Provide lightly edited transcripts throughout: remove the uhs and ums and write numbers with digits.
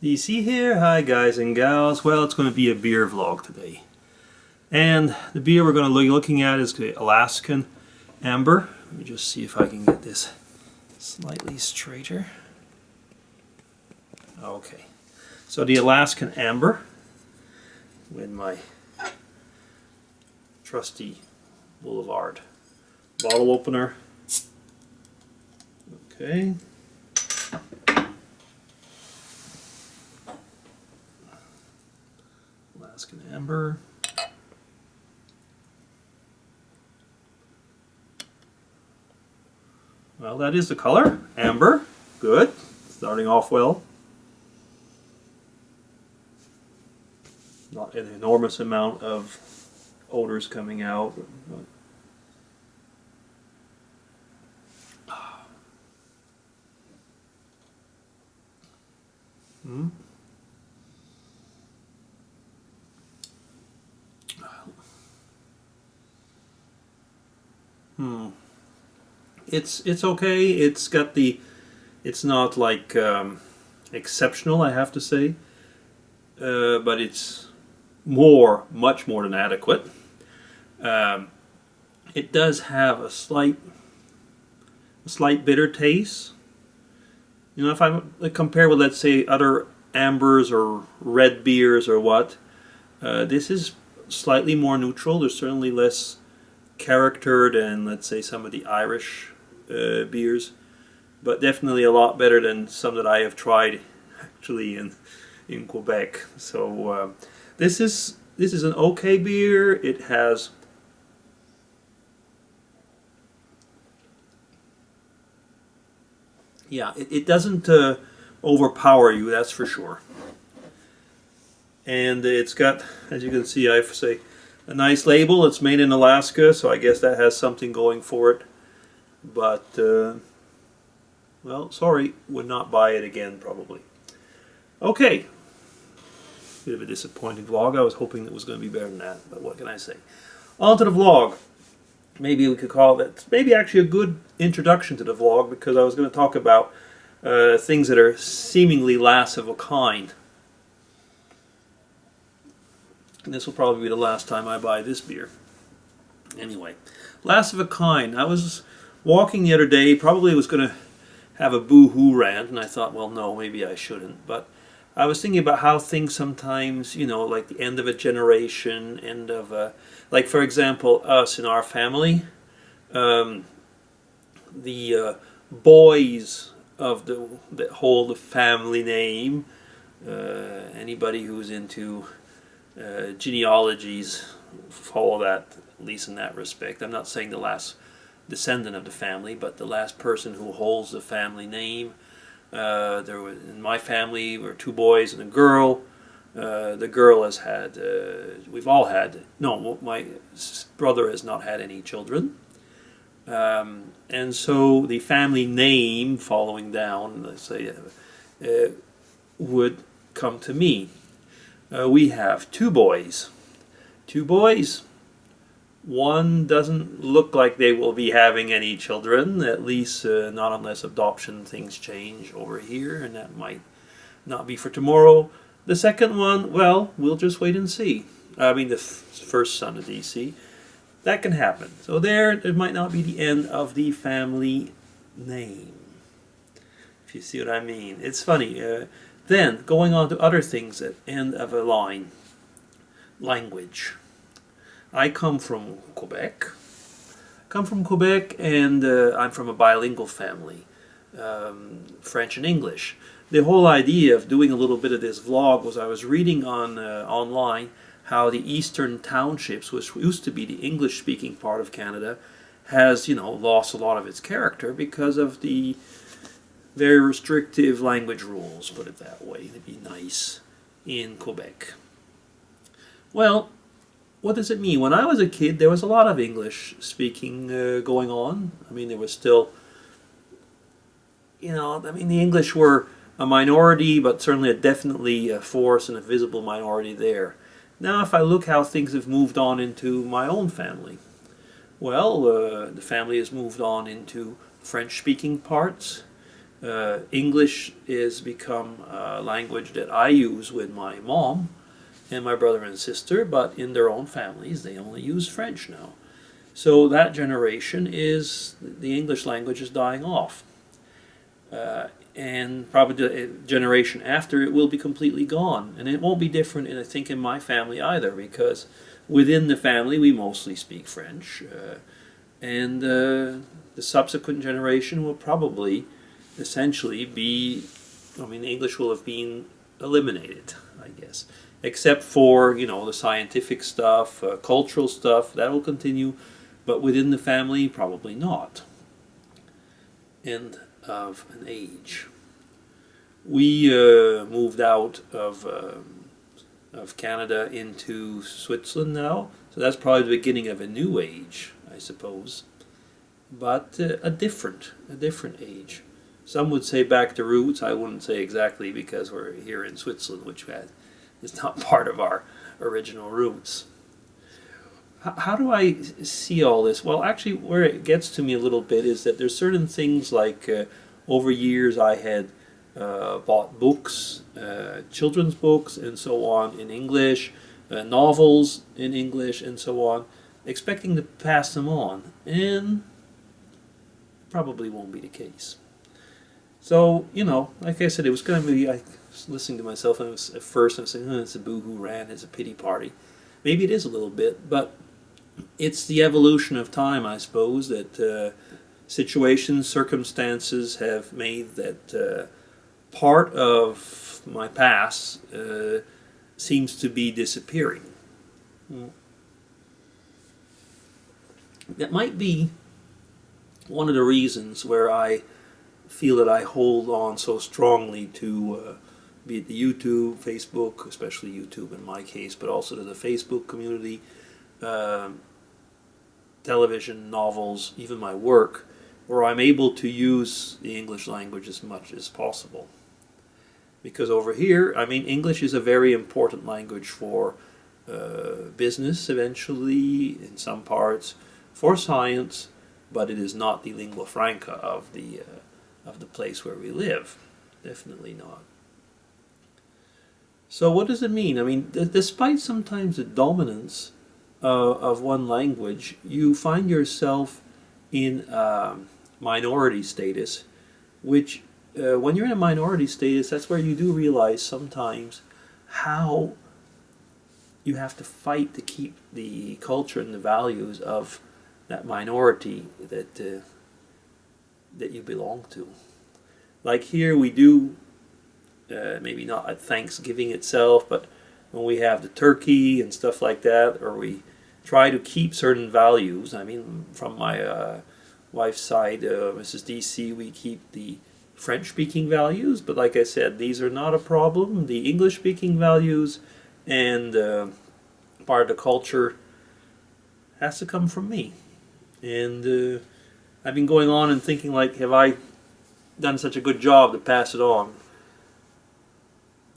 DC here. Hi guys and gals. Well, it's going to be a beer vlog today. And the beer we're going to be looking at is the Alaskan Amber. Let me just see if I can get this slightly straighter. Okay. So the Alaskan Amber with my trusty Boulevard bottle opener. Okay. Alaskan Amber. Well, that is the color. Amber. Good. Starting off well. Not an enormous amount of odors coming out. Hmm. It's okay. It's not like exceptional, I have to say, but it's much more than adequate. It does have a slight bitter taste. You know, if I compare with, let's say, other ambers or red beers or what, this is slightly more neutral. There's certainly less character than, let's say, some of the Irish beers, but definitely a lot better than some that I have tried actually in Quebec. So this is an okay beer. It has it doesn't overpower you, that's for sure. And it's got, as you can see, I have to say, a nice label. It's made in Alaska, so I guess that has something going for it. But, well, sorry, would not buy it again, probably. Okay. Bit of a disappointing vlog. I was hoping it was going to be better than that, but what can I say? On to the vlog. Maybe we could call it, maybe actually a good introduction to the vlog, because I was going to talk about things that are seemingly last of a kind. And this will probably be the last time I buy this beer. Anyway, last of a kind. I was walking the other day, probably was going to have a boo-hoo rant, and I thought, well, no, maybe I shouldn't. But I was thinking about how things sometimes, you know, like the end of a generation, end of a, like for example, us in our family, the boys of that hold the family name, anybody who's into genealogies follow that, at least in that respect. I'm not saying the last descendant of the family, but the last person who holds the family name. There was, in my family, were two boys and a girl. The girl has had, we've all had, no, my brother has not had any children. And so the family name following down, let's say, would come to me. We have two boys. Two boys. One doesn't look like they will be having any children, at least not unless adoption things change over here, and that might not be for tomorrow. The second one, well, we'll just wait and see. I mean, the first son of DC. That can happen. So there might not be the end of the family name, if you see what I mean. It's funny. Then, going on to other things at end of a line. Language. I come from Quebec. And I'm from a bilingual family, French and English. The whole idea of doing a little bit of this vlog was I was reading on online how the eastern townships, which used to be the English-speaking part of Canada, has, you know, lost a lot of its character because of the very restrictive language rules, put it that way, to be nice, in Quebec. Well, what does it mean? When I was a kid, there was a lot of English speaking going on. I mean, there was still, you know, I mean, the English were a minority, but certainly definitely a force and a visible minority there. Now, if I look how things have moved on into my own family, well, the family has moved on into French-speaking parts. English is become a language that I use with my mom and my brother and sister, but in their own families they only use French now. So that generation is, the English language is dying off. And probably the generation after it will be completely gone. And it won't be different, I think, in my family either, because within the family we mostly speak French. And the subsequent generation will probably essentially be, I mean, English will have been eliminated, I guess. Except for, you know, the scientific stuff, cultural stuff, that will continue. But within the family, probably not. End of an age. We moved out of Canada into Switzerland now, so that's probably the beginning of a new age, I suppose. But a different age. Some would say back to roots. I wouldn't say exactly, because we're here in Switzerland, which is not part of our original roots. How do I see all this? Well, actually, where it gets to me a little bit is that there's certain things like over years I had bought books, children's books and so on in English, novels in English and so on, expecting to pass them on, and probably won't be the case. So, you know, like I said, it was going to be, I was listening to myself and at first I was saying, it's a boo-hoo rant, it's a pity party. Maybe it is a little bit, but it's the evolution of time, I suppose, that situations, circumstances have made that part of my past seems to be disappearing. That might be one of the reasons where I feel that I hold on so strongly to be it the YouTube, Facebook, especially YouTube in my case, but also to the Facebook community, television, novels, even my work, where I'm able to use the English language as much as possible. Because over here, I mean, English is a very important language for business eventually, in some parts, for science, but it is not the lingua franca of the place where we live. Definitely not. So what does it mean? I mean, despite sometimes the dominance of one language, you find yourself in minority status, which when you're in a minority status, that's where you do realize sometimes how you have to fight to keep the culture and the values of that minority that you belong to. Like here we do, maybe not at Thanksgiving itself, but when we have the turkey and stuff like that, or we try to keep certain values. I mean, from my wife's side, Mrs. DC, we keep the French-speaking values, but like I said, these are not a problem. The English-speaking values and part of the culture has to come from me. And I've been going on and thinking, like, have I done such a good job to pass it on?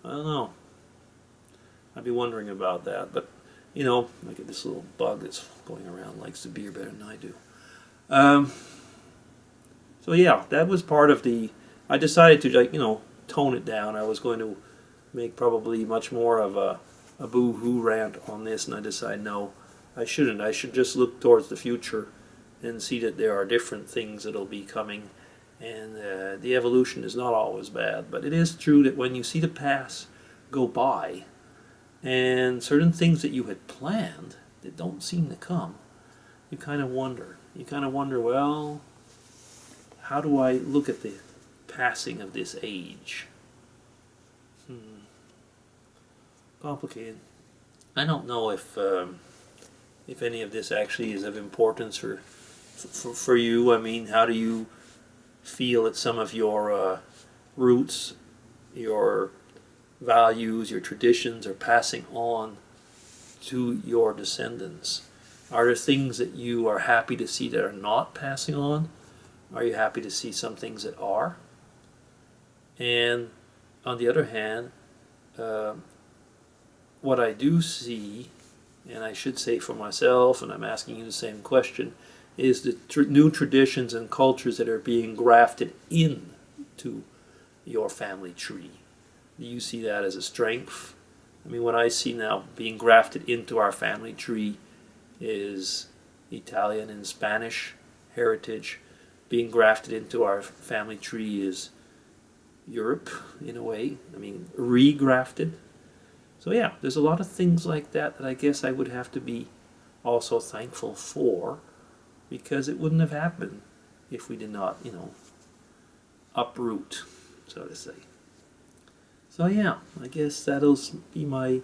I don't know. I'd be wondering about that, but you know, look at this little bug that's going around, likes the beer better than I do. So yeah, that was part of the. I decided to, like, you know, tone it down. I was going to make probably much more of a boo-hoo rant on this, and I decided no, I shouldn't. I should just look towards the future and see that there are different things that'll be coming, and the evolution is not always bad. But it is true that when you see the past go by, and certain things that you had planned that don't seem to come, you kind of wonder. You kind of wonder, well, how do I look at the passing of this age? Complicated. I don't know if any of this actually is of importance for you. I mean, how do you feel that some of your roots, your values, your traditions are passing on to your descendants? Are there things that you are happy to see that are not passing on? Are you happy to see some things that are? And on the other hand, what I do see, and I should say for myself, and I'm asking you the same question, is the new traditions and cultures that are being grafted in to your family tree? Do you see that as a strength? I mean, what I see now being grafted into our family tree is Italian and Spanish heritage. Being grafted into our family tree is Europe, in a way. I mean, regrafted. So yeah, there's a lot of things like that that I guess I would have to be also thankful for, because it wouldn't have happened if we did not, uproot, so to say. So yeah, I guess that'll be my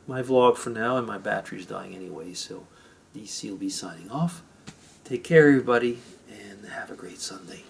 vlog for now, and my battery's dying anyway, so DC will be signing off. Take care, everybody, and have a great Sunday.